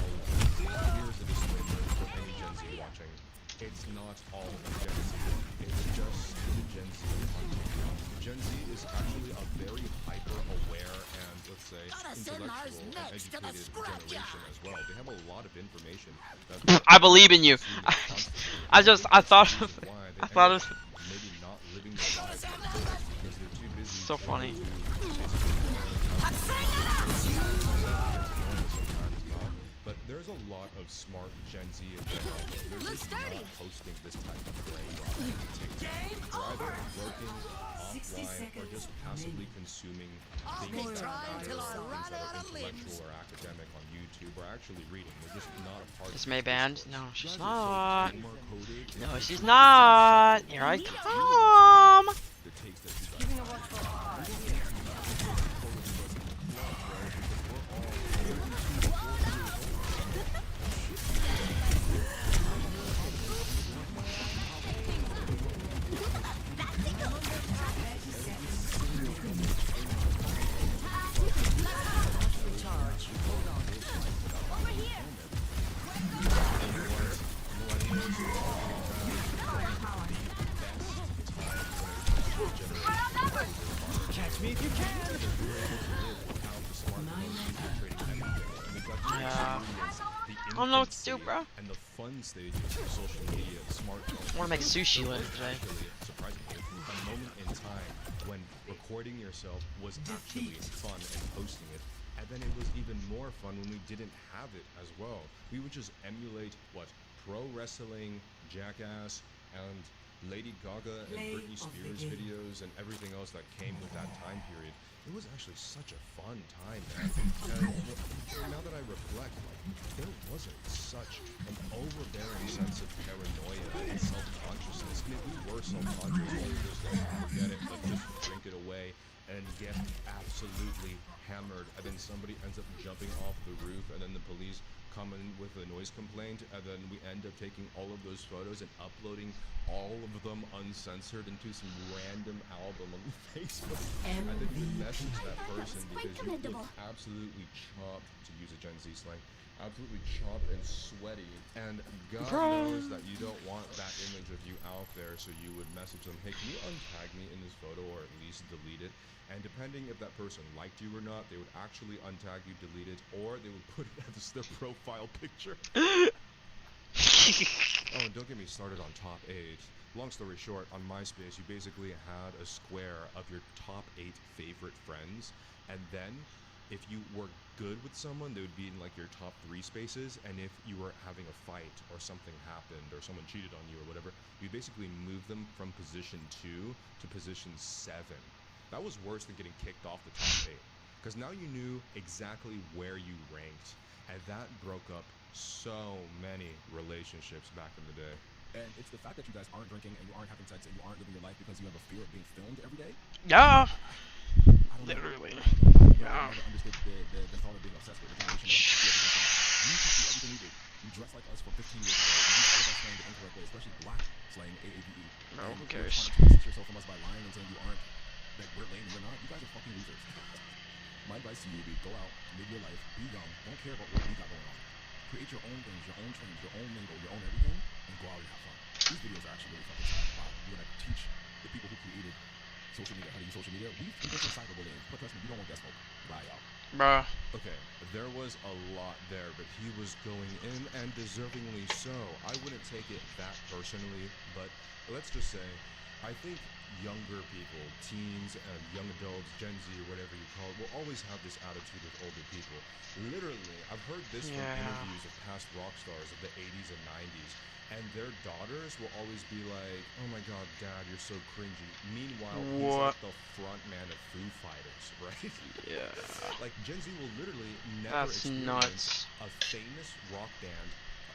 It's not all Gen Z. It's just the Gen Z content. Gen Z is actually a very hyper-aware and, let's say, intellectual and educated generation as well. They have a lot of information. I believe in you. I thought of maybe not living their lives because they're too busy. So funny. But there's a lot of smart Gen Z in general. They're just not posting this type of brain rot on TikTok. They're either working offline or just passively consuming things that matter, things that are intellectual or academic on YouTube, or actually reading. They're just not a part Is of May the banned? system. No, she's Guys are so not. gamer-coded, No, it's she's just not. Here I come. the taste that you guys have. Yeah. I don't know what to do, bro. And the fun stages of social media, smartphones. I want to make sushi later today. Surprisingly, a moment in time when recording yourself was actually fun and posting it, and then it was even more fun when we didn't have it as well. We would just emulate what pro wrestling, Jackass, and Lady Gaga and Play Britney of the Spears game. videos and everything else that came with that time period. It was actually such a fun time, man. And now that I reflect, like, there wasn't such an overbearing sense of paranoia and self-consciousness. I mean, we were self-conscious when we just like, forget it, let's just drink it away and get absolutely hammered. And then somebody ends up jumping off the roof, and then the police come in with a noise complaint, and then we end up taking all of those photos and uploading all of them uncensored into some random album on Facebook. And then you would message that person because you look absolutely chopped, to use a Gen Z slang, absolutely chopped and sweaty, and God knows that you don't want that image of you out there, so you would message them, hey, can you untag me in this photo or at least delete it? And depending if that person liked you or not, they would actually untag you, delete it, or they would put it as their profile picture. Oh, and don't get me started on top 8. Long story short, on MySpace, you basically had a square of your top 8 favorite friends, and then if you were good with someone, they would be in like your top 3 spaces, and if you were having a fight or something happened or someone cheated on you or whatever, you basically move them from position 2 to position 7. That was worse than getting kicked off the top 8, because now you knew exactly where you ranked, and that broke up so many relationships back in the day. And it's the fact that you guys aren't drinking and you aren't having sex and you aren't living your life because you have a fear of being filmed every day. Yeah. I don't Literally. I never understood the thought of being obsessed with the generation. You taught me everything you did. You dressed like us for 15 years ago. You used all of us slang the incorrect way, especially black slang, AAVE. No, who And cares? you're trying to distance yourself from us by lying and saying you aren't, that we're lame and we're not. You guys are fucking losers. My advice to you would be go out, live your life, be young, don't care about what we got going on. Create your own things, your own trends, your own lingo, your own everything, and go out and have fun. These videos are actually really fucking sad. Wow. We're gonna teach the people who created social media how to use social media. We've invented cyberbullying. But trust me, you don't want that smoke. Bye, y'all. Bruh. Okay, there was a lot there, but he was going in, and deservingly so. I wouldn't take it that personally, but let's just say, I think younger people, teens, young adults, Gen Z, or whatever you call it, will always have this attitude with older people. Literally, I've heard this from interviews of past rock stars of the 80s and 90s, and their daughters will always be like, oh my god, dad, you're so cringy. Meanwhile, he's like the front man of Foo Fighters, right? Yeah. Like, Gen Z will literally never That's experience nuts. a famous rock band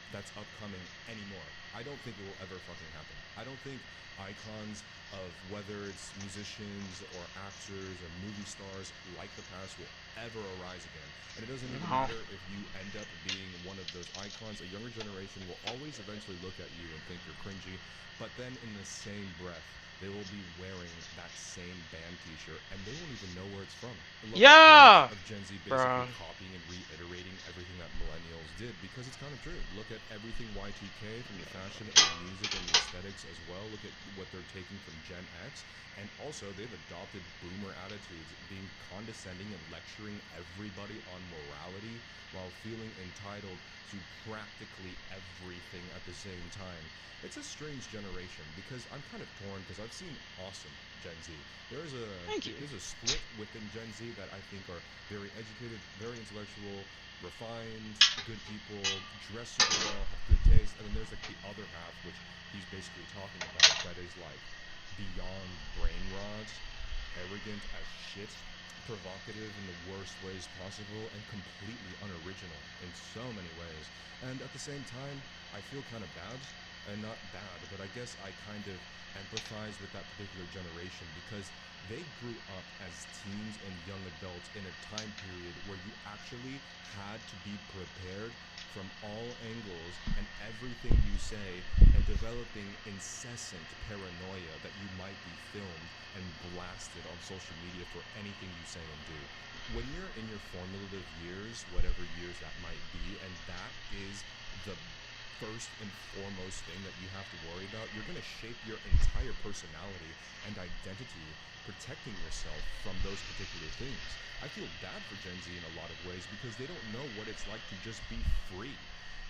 that's upcoming anymore. I don't think it will ever fucking happen. I don't think icons of whether it's musicians or actors or movie stars like the past will ever arise again. And it doesn't even matter if you end up being one of those icons. A younger generation will always eventually look at you and think you're cringy, but then in the same breath, they will be wearing that same band t-shirt and they won't even know where it's from. Yeah! Of Gen Z basically copying and reiterating everything that millennials did, because it's kind of true. Look at everything Y2K, from the fashion and the music and the aesthetics as well. Look at what they're taking from Gen X, and also they've adopted boomer attitudes, being condescending and lecturing everybody on morality while feeling entitled to practically everything at the same time. It's a strange generation, because I'm kind of torn, because I've seen awesome Gen Z. There's a split within Gen Z that I think are very educated, very intellectual, refined, good people, dress super well, have good taste, and then there's like the other half, which he's basically talking about, that is like beyond brain rot, arrogant as shit, provocative in the worst ways possible, and completely unoriginal in so many ways. And at the same time, I feel kind of bad. And not bad, but I guess I kind of empathize with that particular generation, because they grew up as teens and young adults in a time period where you actually had to be prepared from all angles and everything you say, and developing incessant paranoia that you might be filmed and blasted on social media for anything you say and do. When you're in your formative years, whatever years that might be, and that is the first and foremost thing that you have to worry about, you're going to shape your entire personality and identity, protecting yourself from those particular things. I feel bad for Gen Z in a lot of ways, because they don't know what it's like to just be free,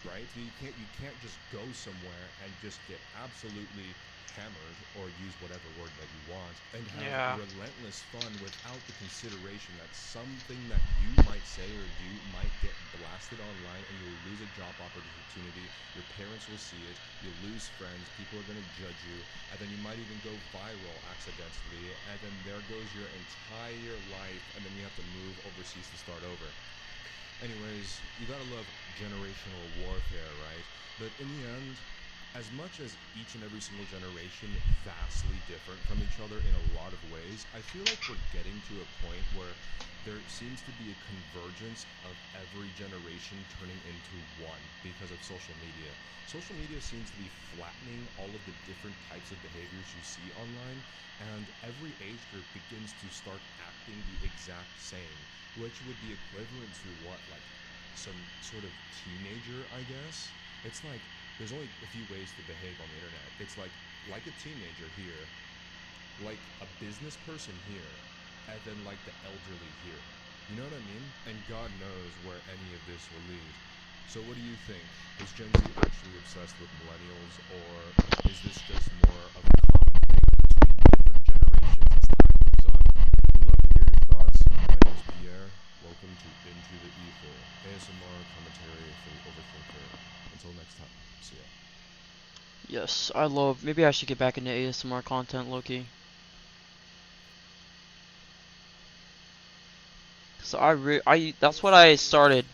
right? You can't just go somewhere and just get absolutely hammered, or use whatever word that you want, and have Yeah. relentless fun without the consideration that something that you might say or do might get blasted online, and you'll lose a job opportunity, your parents will see it, you'll lose friends, people are going to judge you, and then you might even go viral accidentally, and then there goes your entire life, and then you have to move overseas to start over. Anyways, you gotta love generational warfare, right? But in the end, as much as each and every single generation vastly different from each other in a lot of ways, I feel like we're getting to a point where there seems to be a convergence of every generation turning into one because of social media. Social media seems to be flattening all of the different types of behaviors you see online, and every age group begins to start acting the exact same, which would be equivalent to what, like some sort of teenager, I guess? It's like there's only a few ways to behave on the internet. It's like a teenager here, like a business person here, and then like the elderly here. You know what I mean? And God knows where any of this will lead. So what do you think? Is Gen Z actually obsessed with millennials, or is this just more of a common thing between different generations as time moves on? Would love to hear your thoughts. My name is Pierre. Welcome to Into the Ether, ASMR commentary for the overthinker. Until next time, see ya. Yes, I love. Maybe I should get back into ASMR content, Loki. So that's what I started.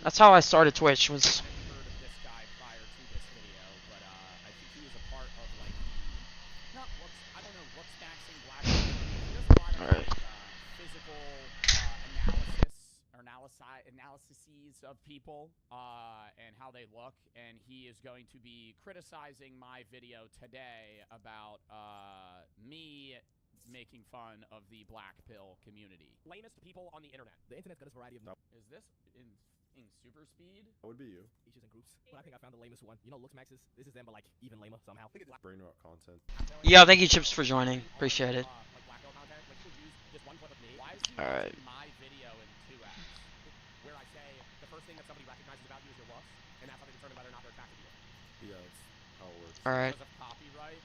That's how I started Twitch. Was Heard of this guy prior to this video, but I think he was a part of like the not looks I don't know looks maxing black. There's a lot of alright. like, physical analyses of people and how they look, and he is going to be criticizing my video today about me making fun of the black pill community. Lamest people on the internet. The internet's got a variety of. Is this in super speed? That would be you. Each is in groups. But I think I found the lamest one. You know, looks maxes. This is them, but like even lamer somehow. Brain rot content. Yeah, thank you, Chips, for joining. Appreciate it. Like black pill content. Like people use just one clip of me. Why is he Alright. watching my video in 2x? Where I say the first thing that somebody recognizes about you is your looks, and that's how they determine whether or not they're attracted to you. Yeah, that's how it works. Alright. Because of copyright.